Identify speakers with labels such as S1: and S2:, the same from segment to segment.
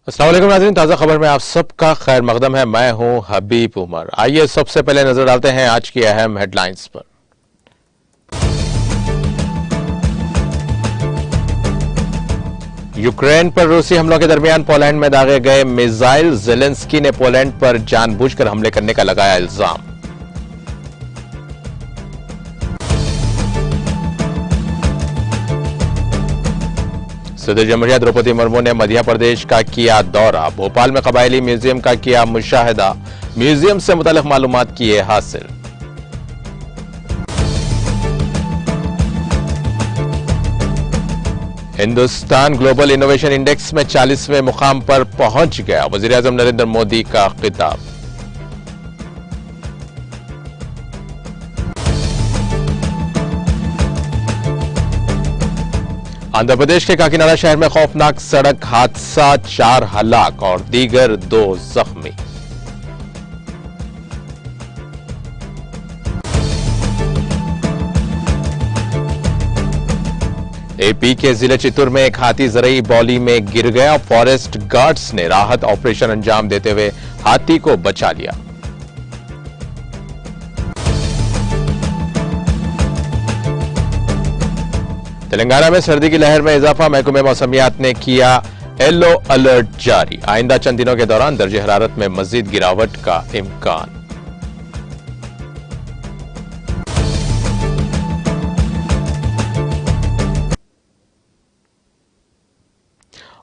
S1: अस्सलाम वालेकुम नाज़रीन, ताज़ा खबर में आप सबका खैर मकदम है। मैं हूं हबीब उमर। आइए सबसे पहले नजर डालते हैं आज की अहम हेडलाइंस पर। यूक्रेन पर रूसी हमलों के दरमियान पोलैंड में दागे गए मिसाइल, ज़ेलेंस्की ने पोलैंड पर जानबूझकर हमले करने का लगाया इल्जाम। सदर जमहूरिया द्रौपदी मुर्मू ने मध्य प्रदेश का किया दौरा, भोपाल में कबायली म्यूजियम का किया मुशाहिदा, म्यूजियम से मुतालिक मालूमात किए हासिल। हिंदुस्तान ग्लोबल इनोवेशन इंडेक्स में 40वें मुकाम पर पहुंच गया, वजीर आजम नरेंद्र मोदी का खिताब। आंध्र प्रदेश के काकीनाडा शहर में खौफनाक सड़क हादसा, 4 हलाक और दीगर 2 जख्मी। एपी के जिले चित्तूर में एक हाथी जरई बौली में गिर गया, फॉरेस्ट गार्ड्स ने राहत ऑपरेशन अंजाम देते हुए हाथी को बचा लिया। तेलंगाना में सर्दी की लहर में इजाफा, महकमे मौसमियात ने किया येलो अलर्ट जारी, आइंदा चंद दिनों के दौरान दर्जे हरारत में मजीद गिरावट का इम्कान।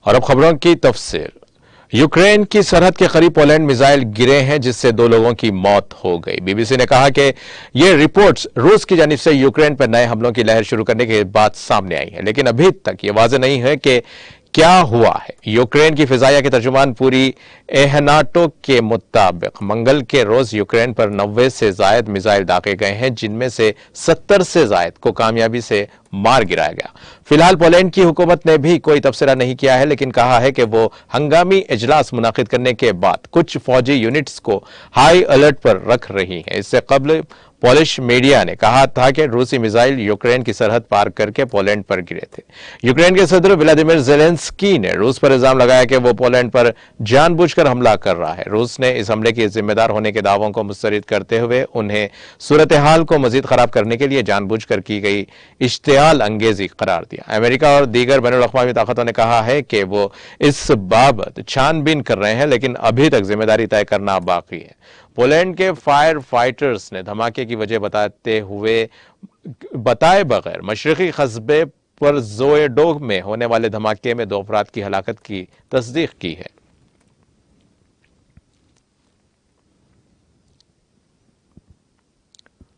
S1: और अब खबरों की तफसील। यूक्रेन की सरहद के करीब पोलैंड मिसाइल गिरे हैं, जिससे 2 लोगों की मौत हो गई। बीबीसी ने कहा कि ये रिपोर्ट्स रूस की जानिब से यूक्रेन पर नए हमलों की लहर शुरू करने के बाद सामने आई है, लेकिन अभी तक ये वाज़ेह नहीं है कि क्या हुआ है। यूक्रेन की फिजाइया के तर्जुमान पूरी एहनाटो के मुताबिक मंगल के रोज यूक्रेन पर 90 से जायद मिसाइल दागे गए हैं, जिनमें से 70 से जायद को कामयाबी से मार गिराया गया। फिलहाल पोलैंड की हुकूमत ने भी कोई तबसरा नहीं किया है, लेकिन कहा है कि वो हंगामी इजलास मुनाकिद करने के बाद कुछ फौजी यूनिट्स को हाई अलर्ट पर रख रही है। इससे कबल पोलिश मीडिया ने कहा था कि रूसी मिसाइल यूक्रेन की सरहद पार करके पोलैंड पर गिरे थे। यूक्रेन के सदर व्लादिमीर ज़ेलेंस्की ने रूस पर इल्जाम लगाया कि वो पोलैंड पर जानबूझकर हमला कर रहा है। रूस ने इस हमले के जिम्मेदार होने के दावों को मुस्तरद करते हुए उन्हें सूरत हाल को मजीद खराब करने के लिए जानबूझकर की गई इश्तियाल अंगेजी करार दिया। अमेरिका और दीगर बैनुल-अक़वामी ताकतों ने कहा है कि वो इस बाबत छानबीन कर रहे हैं, लेकिन अभी तक जिम्मेदारी तय करना बाकी है। पोलैंड के फायर फाइटर्स ने धमाके की वजह बताए बगैर मशरकी कस्बे पर ज़ोएडोग में होने वाले धमाके में 2 अफराद की हलाकत की तस्दीक की है।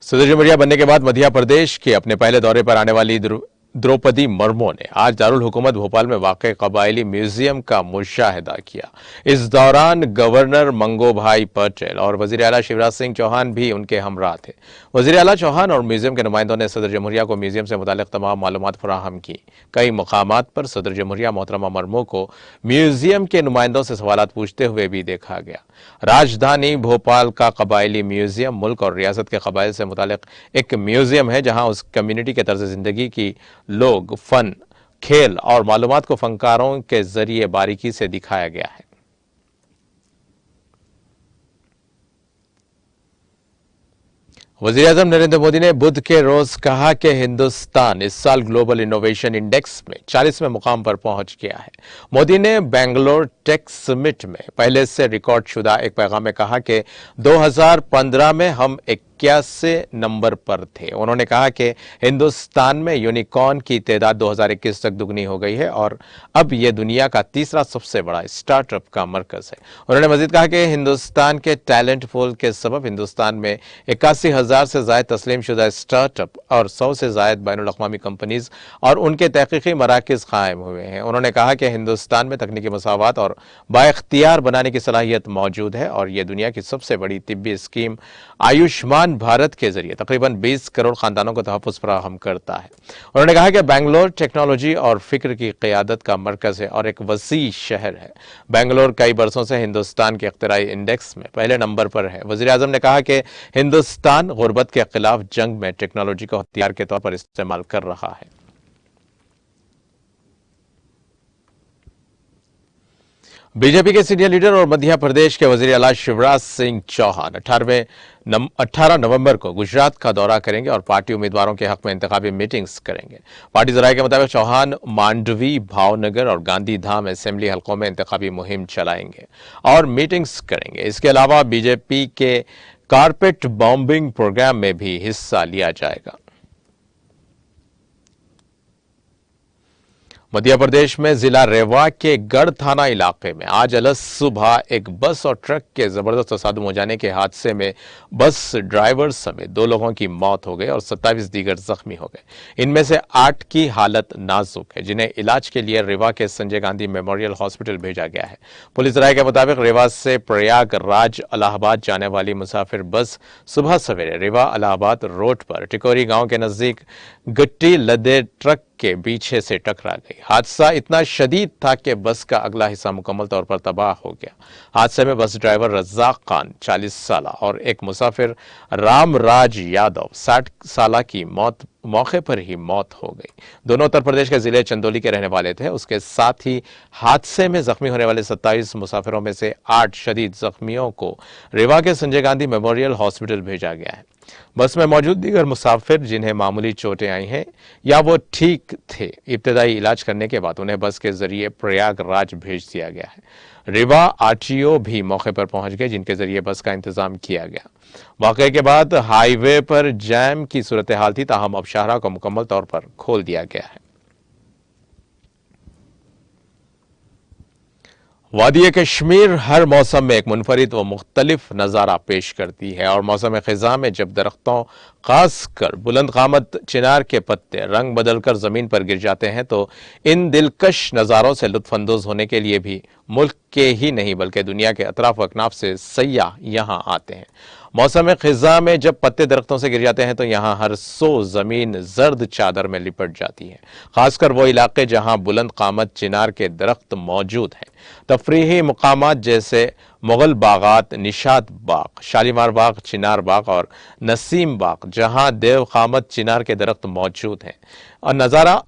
S1: सदर जमहूरिया बनने के बाद मध्य प्रदेश के अपने पहले दौरे पर आने वाली द्रौपदी मुर्मू ने आज दारुल हुकूमत भोपाल में वाक़ कबायली म्यूजियम का मुशाहिदा किया। इस दौरान गवर्नर मंगोभाई पटेल और वज़ीर आला शिवराज सिंह चौहान भी उनके हमरा थे। वज़ीर आला चौहान और म्यूजियम के नुमाइंदों ने सदर जमहूरिया को म्यूजियम से मुताल्लिक़ तमाम मालूमात फराहम की। कई मकामात पर सदर जमहूरिया मोहतरमा मुर्मू को म्यूजियम के नुमाइंदों से सवालात पूछते हुए भी देखा गया। राजधानी भोपाल का कबायली म्यूजियम मुल्क और रियासत के कबाइल से मुताल्लिक़ एक म्यूजियम है, जहां उस कम्युनिटी के तर्ज जिंदगी की लोग, फन, खेल और मालूमात को फनकारों के जरिए बारीकी से दिखाया गया है। वज़ीर आज़म नरेंद्र मोदी ने बुध के रोज कहा कि हिंदुस्तान इस साल ग्लोबल इनोवेशन इंडेक्स में 40वें मुकाम पर पहुंच गया है। मोदी ने बेंगलोर टेक समिट में पहले से रिकॉर्ड शुदा एक पैगाम में कहा कि 2015 में हम 81 नंबर पर थे। उन्होंने कहा कि हिंदुस्तान में यूनिकॉर्न की तादाद 2021 तक दुगनी हो गई है और अब यह दुनिया का तीसरा सबसे बड़ा स्टार्टअप का मरकज है। उन्होंने मजीद कहा कि हिंदुस्तान के टैलेंट पूल के सबब हिंदुस्तान में 81,000 से ज्यादा तस्लीम शुदा स्टार्टअप और 100 से ज्यादा बैनुल-अक़वामी कंपनीज और उनके तहकीकी मराकज कायम हुए हैं। उन्होंने कहा कि हिंदुस्तान में तकनीकी मसावत और बाइख्तियार बनाने की सलाहियत मौजूद है और यह दुनिया की सबसे बड़ी तिब्बी स्कीम आयुष्मान भारत के जरिए तकरीबन 20 करोड़ खानदानों को तहफ़्फ़ुज़ फराहम करता है। उन्होंने कहा कि बेंगलोर टेक्नोलॉजी और फिक्र की क़यादत का मरकज़ है और एक वसी शहर है। बेंगलोर कई बरसों से हिंदुस्तान के इख्तिराई इंडेक्स में पहले नंबर पर है। वज़ीर आज़म ने कहा कि हिंदुस्तान गुर्बत के खिलाफ जंग में टेक्नोलॉजी को हथियार के तौर पर इस्तेमाल कर रहा है। बीजेपी के सीनियर लीडर और मध्य प्रदेश के वजीर आला शिवराज सिंह चौहान 18 नवंबर को गुजरात का दौरा करेंगे और पार्टी उम्मीदवारों के हक में इंतखाबी मीटिंग्स करेंगे। पार्टी जराये के मुताबिक चौहान मांडवी, भावनगर और गांधीधाम असेंबली हलकों में इंतखाबी मुहिम चलाएंगे और मीटिंग्स करेंगे। इसके अलावा बीजेपी के कारपेट बॉम्बिंग प्रोग्राम में भी हिस्सा लिया जाएगा। मध्य प्रदेश में जिला रेवा के गढ़ थाना इलाके में आज अलग सुबह एक बस और ट्रक के जबरदस्त तसादुम हो जाने के हादसे में बस ड्राइवर समेत 2 लोगों की मौत हो गई और 27 दीगर जख्मी हो गए। इनमें से 8 की हालत नाजुक है, जिन्हें इलाज के लिए रेवा के संजय गांधी मेमोरियल हॉस्पिटल भेजा गया है। पुलिस राय के मुताबिक रेवा से प्रयागराज इलाहाबाद जाने वाली मुसाफिर बस सुबह सवेरे रेवा इलाहाबाद रोड पर टिकोरी गांव के नजदीक गिट्टी लदे ट्रक के पीछे से टकरा गई। हादसा इतना शदीद था कि बस का अगला हिस्सा मुकम्मल तौर पर तबाह हो गया। हादसे में बस ड्राइवर रज्जाक खान 40 साल और एक मुसाफिर रामराज यादव 60 साल की मौके पर ही मौत हो गई। दोनों उत्तर प्रदेश के जिले चंदौली के रहने वाले थे। उसके साथ ही हादसे में जख्मी होने वाले 27 मुसाफिरों में से 8 शदीद जख्मियों को रेवा के संजय गांधी मेमोरियल हॉस्पिटल भेजा गया है। बस में मौजूद दीगर मुसाफिर जिन्हें मामूली चोटें आई हैं या वो ठीक थे, इब्तदाई इलाज करने के बाद उन्हें बस के जरिए प्रयागराज भेज दिया गया है। रेवा आरटीओ भी मौके पर पहुंच गए, जिनके जरिए बस का इंतजाम किया गया। वाकये के बाद हाईवे पर जैम की सूरत हाल थी, ताहम अब शाहरा को मुकम्मल तौर पर खोल दिया गया है। वादी कश्मीर हर मौसम में एक मुनफरिद व मुख्तलिफ नज़ारा पेश करती है और मौसम ख़िज़ा में जब दरख्तों खासकर बुलंद क़ामत चिनार के पत्ते रंग बदलकर ज़मीन पर गिर जाते हैं तो इन दिलकश नज़ारों से लुत्फ़अंदोज़ होने के लिए भी मुल्क के ही नहीं बल्कि दुनिया के अतराफ अकनाफ से सयाह यहाँ आते हैं। मौसम ख़िज़ा में जब पत्ते दरख्तों से गिर जाते हैं तो यहाँ हर सो ज़मीन जर्द चादर में लिपट जाती है, खासकर वो इलाके जहाँ बुलंद क़ामत चिनार के दरख्त मौजूद हैं। तफरीही मुकामात जैसे मुगल बागात, निशात बाग, शालीमार बाग, चिनार बाग और नसीम बाग, जहाँ देव क़ामत चिनार के दरख्त मौजूद हैं और नज़ारा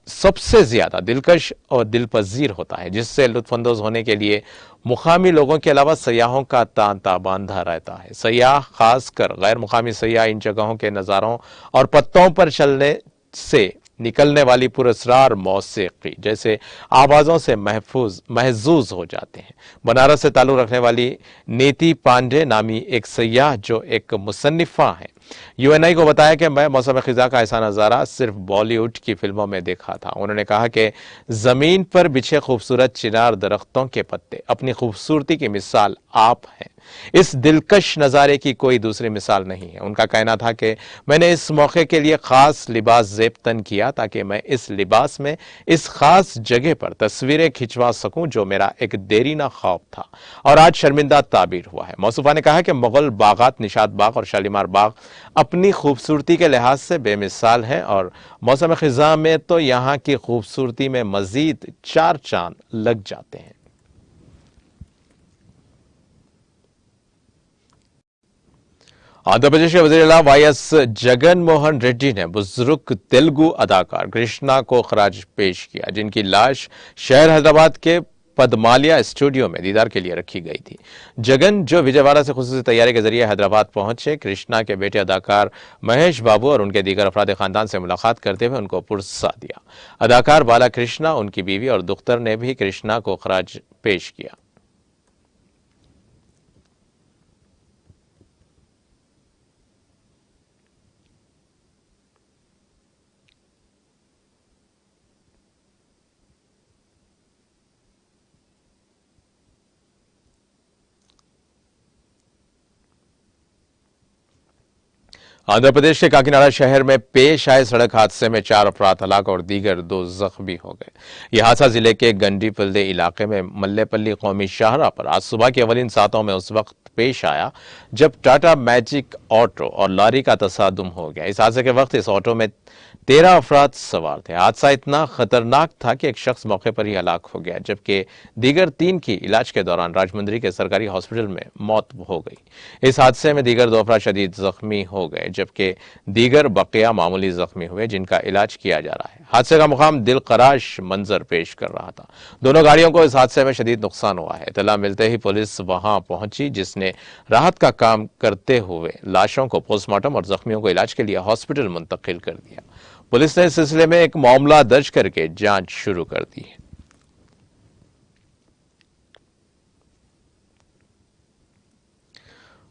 S1: सबसे ज्यादा दिलकश और दिलपजीर होता है, जिससे लुत्फअंदोज होने के लिए मुकामी लोगों के अलावा सयाहों का तांता बांधा रहता है। सयाह, खासकर गैर मुकामी सयाह, इन जगहों के नज़ारों और पत्तों पर चलने से निकलने वाली पुरस्रार मौसीकी जैसे आवाज़ों से महजूज हो जाते हैं। बनारस से ताल्लुक़ रखने वाली नीति पांडे नामी एक सयाह जो एक मुसन्निफ़ा है, यूएनआई को बताया कि मैं मौसम ख़िज़ा का ऐसा नज़ारा सिर्फ बॉलीवुड की फिल्मों में देखा था। उन्होंने कहा कि ज़मीन पर बिछे खूबसूरत चिनार दरख्तों के पत्ते अपनी खूबसूरती की मिसाल आप हैं। इस दिलकश नज़ारे की कोई दूसरी मिसाल नहीं है। उनका कहना था कि मैंने इस मौके के लिए ख़ास लिबास ज़ेब तन किया ताकि मैं इस लिबास में इस ख़ास जगह पर तस्वीरें खिंचवा सकूं जो मेरा एक देरीना ख्वाब था और आज शर्मिंदा ताबीर हुआ है। मौसूफा ने कहा कि मुगल बागात, निशात बाग और शालीमार बाग अपनी खूबसूरती के लिहाज से बेमिसाल है और मौसम ख़िज़ा में तो यहाँ की खूबसूरती में मज़ीद 4 चांद लग जाते हैं। आंध्र प्रदेश के वज़ीर आला वाईएस जगन मोहन रेड्डी ने बुजुर्ग तेलुगु अदाकार कृष्णा को खराज पेश किया, जिनकी लाश शहर हैदराबाद के पद्मालिया स्टूडियो में दीदार के लिए रखी गई थी। जगन, जो विजयवाड़ा से खुसूसी तैयारी के जरिए हैदराबाद पहुंचे, कृष्णा के बेटे अदाकार महेश बाबू और उनके दीगर अफराद खानदान से मुलाकात करते हुए उनको पुरसा दिया। अदाकार बाला कृष्णा, उनकी बीवी और दुख्तर ने भी कृष्णा को खराज पेश किया। आंध्र प्रदेश के काकीनाडा शहर में पेश आए सड़क हादसे में 4 अफराद हलाक और दीगर 2 जख्मी हो गए। यह हादसा जिले के गंडीपल्ले इलाके में मल्लेपल्ली कौमी शाहरा पर आज सुबह के अवलिन सातों में उस वक्त पेश आया जब टाटा मैजिक ऑटो और लॉरी का तसादुम हो गया। इस हादसे के वक्त इस ऑटो में 13 अफराद सवार थे। हादसा इतना खतरनाक था कि एक शख्स मौके पर ही हलाक हो गया, जबकि दीगर 3 की इलाज के दौरान राजमुंदरी के सरकारी हॉस्पिटल में मौत हो गई। इस हादसे में दीगर 2 अफराद शदीद जख्मी हो गए। जबकि दीगर बकिया मामूली जख्मी हुए जिनका इलाज किया जा रहा है। हादसे का मुकाम दिलखराश मंजर पेश कर रहा था। दोनों गाड़ियों को इस हादसे में शदीद नुकसान हुआ है। इत्तला मिलते ही पुलिस वहां पहुंची, जिसने राहत का काम करते हुए लाशों को पोस्टमार्टम और जख्मियों को इलाज के लिए हॉस्पिटल मुंतकिल कर दिया। पुलिस ने इस सिलसिले में एक मामला दर्ज करके जांच शुरू कर दी है।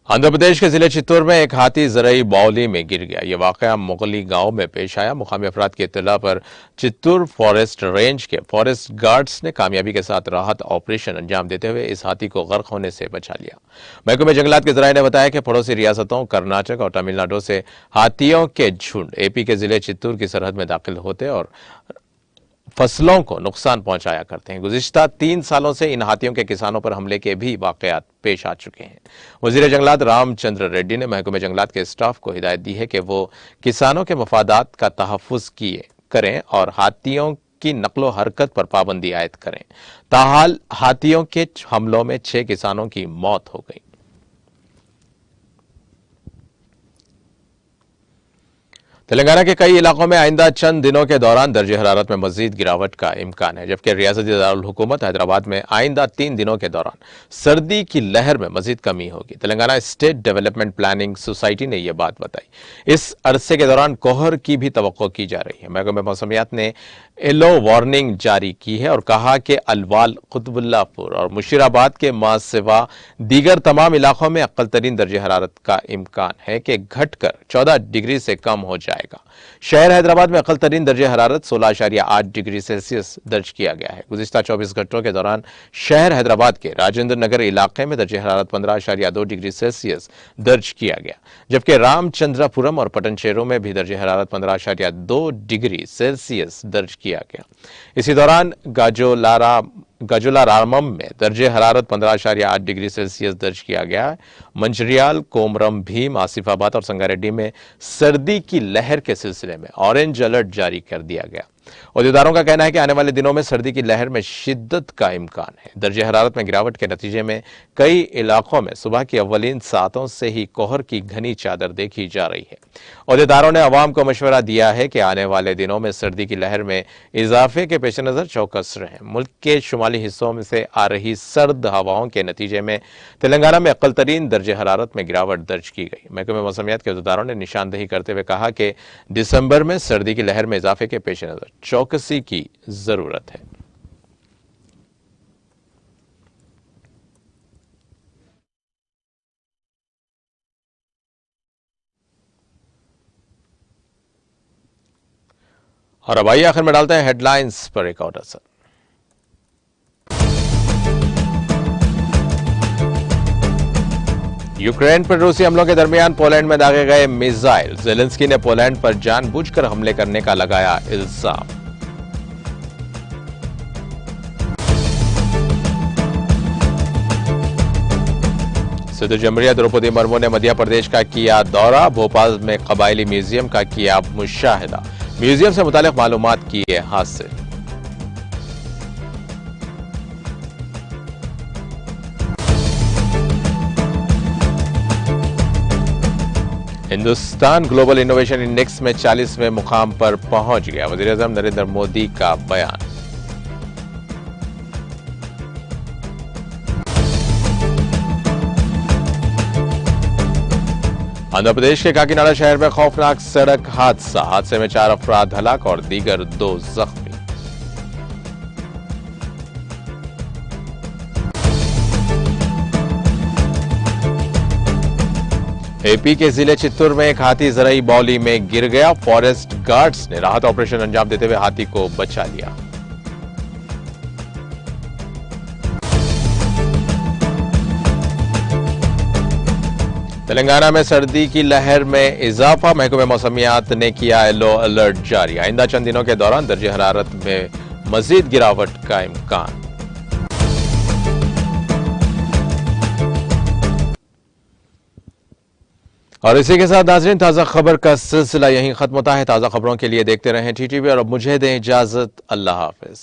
S1: आंध्र प्रदेश के जिले चित्तूर में एक हाथी जरई बावली में गिर गया। यह वाकया मुगली गांव में पेश आया। मुकामी अफराद की इत्तला पर चित्तूर फॉरेस्ट रेंज के फॉरेस्ट गार्ड्स ने कामयाबी के साथ राहत ऑपरेशन अंजाम देते हुए इस हाथी को गर्क होने से बचा लिया। महकमे जंगलात के जराये ने बताया कि पड़ोसी रियासतों कर्नाटक और तमिलनाडु से हाथियों के झुंड एपी के जिले चित्तूर की सरहद में दाखिल होते और फसलों को नुकसान पहुंचाया करते हैं। गुज़िश्ता 3 सालों से इन हाथियों के किसानों पर हमले के भी वाकयात पेश आ चुके हैं। वजीर जंगलात रामचंद्र रेड्डी ने महकमे जंगलात के स्टाफ को हिदायत दी है कि वो किसानों के मफादात का तहफ़्फ़ुज़ करें और हाथियों की नकलो हरकत पर पाबंदी आयद करें। ताहाल हाथियों के हमलों में 6 किसानों की मौत हो गई। तेलंगाना के कई इलाकों में आइंदा चंद दिनों के दौरान दर्जे हरारत में मजीद गिरावट का इम्कान है, जबकि रियासती दारुल हुकूमत हैदराबाद में आइंदा 3 दिनों के दौरान सर्दी की लहर में मजीद कमी होगी। Telangana state development planning society ने यह बात बताई। इस अरसे के दौरान कोहर की भी तवक्को की जा रही है। महकमे मौसमियात ने येलो वार्निंग जारी की है और कहा कि अलवाल, कुतुबुल्लापुर और मुशीराबाद के मां सिवा दीगर तमाम इलाकों में अक्ल तरीन दर्जे हरारत का इम्कान है कि घटकर 14 डिग्री से कम हो जाएगा। शहर हैदराबाद में अक्ल तरीन दर्जे हरारत 16.8 डिग्री सेल्सियस दर्ज किया गया है। गुज़िश्ता 24 घंटों के दौरान शहर हैदराबाद के राजेंद्र नगर इलाके में दर्जे हरारत 15.2 डिग्री सेल्सियस दर्ज किया गया, जबकि रामचंद्रपुरम और पटनचेरू में भी दर्जे हरारत 15.2 डिग्री सेल्सियस दर्ज किया गया। इसी दौरान गाजोलारामम में दर्जे हरारत 15.8 डिग्री सेल्सियस दर्ज किया गया है। मंचरियाल, कोमरम भीम, आसिफाबाद और संगारेड्डी में सर्दी की लहर के सिलसिले में ऑरेंज अलर्ट जारी कर दिया गया। औहदेदारों का कहना है कि आने वाले दिनों में सर्दी की लहर में शिद्दत का इम्कान है। दर्जे हरारत में गिरावट के नतीजे में कई इलाकों में सुबह की अव्वलीन सातों से ही कोहर की घनी चादर देखी जा रही है। औहदेदारों ने अवाम को मशवरा दिया है कि आने वाले दिनों में सर्दी की लहर में इजाफे के पेश नजर चौकस रहें। मुल्क के शुमाली हिस्सों में से आ रही सर्द हवाओं के नतीजे में तेलंगाना में अक्ल तरीन दर्जे हरारत में गिरावट दर्ज की गई। महकमे मौसमियात के औहदेदारों ने निशानदेही करते हुए कहा कि दिसंबर में सर्दी की लहर में इजाफे के पेश नजर चौकसी की जरूरत है। और अब आइए आखिर में डालते हैं हेडलाइंस पर एक और असर। यूक्रेन पर रूसी हमलों के दरमियान पोलैंड में दागे गए मिसाइल। ज़ेलेंस्की ने पोलैंड पर जानबूझकर हमले करने का लगाया इल्जाम। सदर जमहूरिया द्रौपदी मुर्मू ने मध्य प्रदेश का किया दौरा। भोपाल में कबायली म्यूजियम का किया मुशाहिदा। म्यूजियम से मुतालिक मालूमात किए हासिल। हिंदुस्तान ग्लोबल इनोवेशन इंडेक्स में 40वें मुकाम पर पहुंच गया। वज़ीर-ए-आज़म नरेंद्र मोदी का बयान। आंध्र प्रदेश के काकीनाडा शहर में खौफनाक सड़क हादसे में 4 अफराद हलाक और दीगर 2 जख्मी। एपी के जिले चित्तूर में एक हाथी जरई बावली में गिर गया। फॉरेस्ट गार्ड्स ने राहत ऑपरेशन अंजाम देते हुए हाथी को बचा लिया। तेलंगाना में सर्दी की लहर में इजाफा। महकमे मौसमियात ने किया येलो अलर्ट जारी। आइंदा चंद दिनों के दौरान दर्जे हरारत में मजीद गिरावट का इम्कान। और इसी के साथ नाज़रीन, ताज़ा खबर का सिलसिला यहीं खत्म होता है। ताज़ा खबरों के लिए देखते रहें टीटीवी और अब मुझे दें इजाजत। अल्लाह हाफिज।